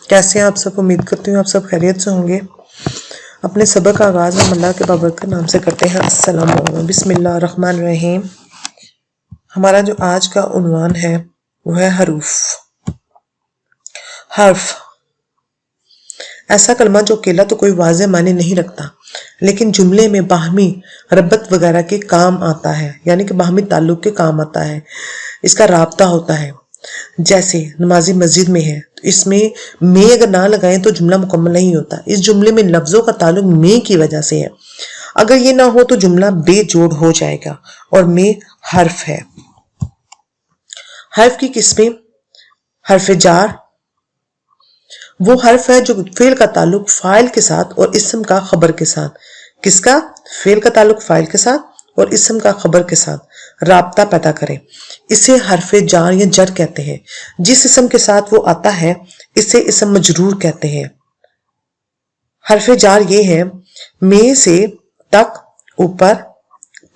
कैसे हैं आप सब? उम्मीद करती हूँ आप सब खैरियत से होंगे। अपने सबक का आगाज हम अल्लाह के बाबरकत नाम से करते हैं। अस्सलाम वालेकुम, बिस्मिल्लाह रहमान रहीम। हमारा जो आज का उन्वान है वो है हरूफ। हर्फ ऐसा कलमा जो अकेला तो कोई वाज़े माने नहीं रखता, लेकिन जुमले में बाहमी रब्बत वगैरह के काम आता है, यानी कि बाहमी ताल्लुक के काम आता है, इसका राब्ता होता है। जैसे नमाजी मस्जिद में है तो इसमें में अगर ना लगाएं तो जुमला मुकम्मल नहीं होता। इस जुमले में लफ्जों का ताल्लुक में की वजह से है। अगर ये ना हो तो जुमला बेजोड़ हो जाएगा और में हर्फ है। हर्फ की किस्में: हर्फ जार वो हर्फ है जो फेल का ताल्लुक फाइल के साथ और इस्म का खबर के साथ। किसका? फेल का ताल्लुक फाइल के साथ और इस्म का खबर के साथ राब्ता पैदा करे। इसे हर्फ जार या जर कहते हैं। जिस इस्म के साथ वो आता है इसे इस्म मजरूर कहते हैं। हर्फ जार ये है: में से, तक, ऊपर,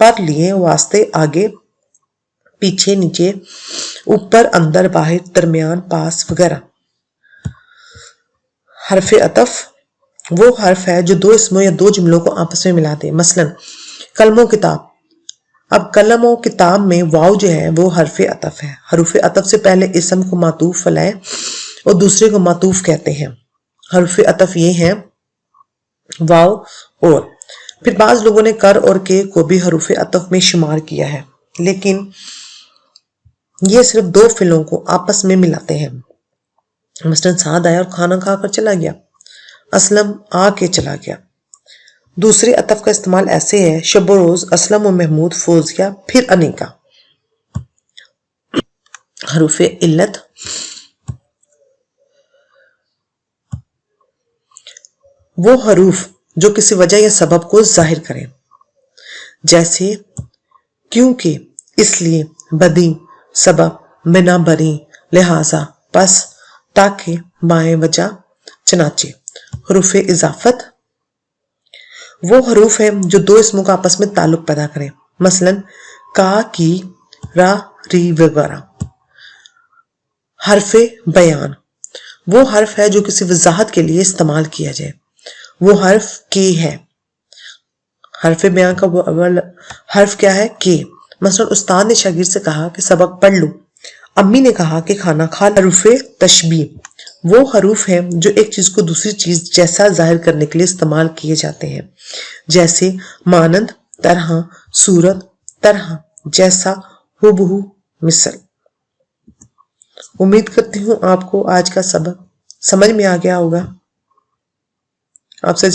पर लिए वास्ते, आगे, पीछे, नीचे, ऊपर, अंदर, बाहर, दरमियान, पास वगैरह। हर्फ अतफ वो हर्फ है जो दो इसमों या दो जुमलों को आपस में मिला दे। मसलन कलमो किताब। अब कलम और किताब में वाव जो है वो हर्फ अतफ है। हर्फ अतफ से पहले इसम को मातूफ अलैह और दूसरे को मातूफ कहते हैं। हर्फ अतफ ये है वाव और। फिर बाज लोगों ने कर और के को भी हर्फ अतफ में शुमार किया है, लेकिन ये सिर्फ दो फिलों को आपस में मिलाते हैं। मसलन साद आया और खाना खाकर चला गया, असलम आके चला गया। दूसरे अतफ का इस्तेमाल ऐसे है: शब रोज असलम और महमूद फौज गया, फिर अनेका। हरूफ इल्लत वो हरूफ जो किसी वजह या सबब को जाहिर करें, जैसे क्योंकि, इसलिए, बदी, सबब, बिना बरी, लिहाजा, बस, ताकि, बाएं, वजह, चनाचे। हरूफ इजाफत वो हरूफ है जो दो इसमों का आपस में ताल्लुक पैदा करें। मसलन का, की, रा, री वगैरह। हर्फ बयान वो हर्फ है जो किसी वजाहत के लिए इस्तेमाल किया जाए। वो हर्फ के है। हर्फ बयान का वो अव्वल हर्फ क्या है? के। मसलन उस्ताद ने शागिर्द से कहा कि सबक पढ़ लो, अम्मी ने कहा कि खाना खा लो। हरूफ तशबीह वो हरूफ है जो एक चीज को दूसरी चीज जैसा जाहिर करने के लिए इस्तेमाल किए जाते हैं, जैसे मानंद, तरह, सूरत, तरह, जैसा, हुबहू, मिसल। उम्मीद करती हूँ आपको आज का सबक समझ में आ गया होगा। आपसे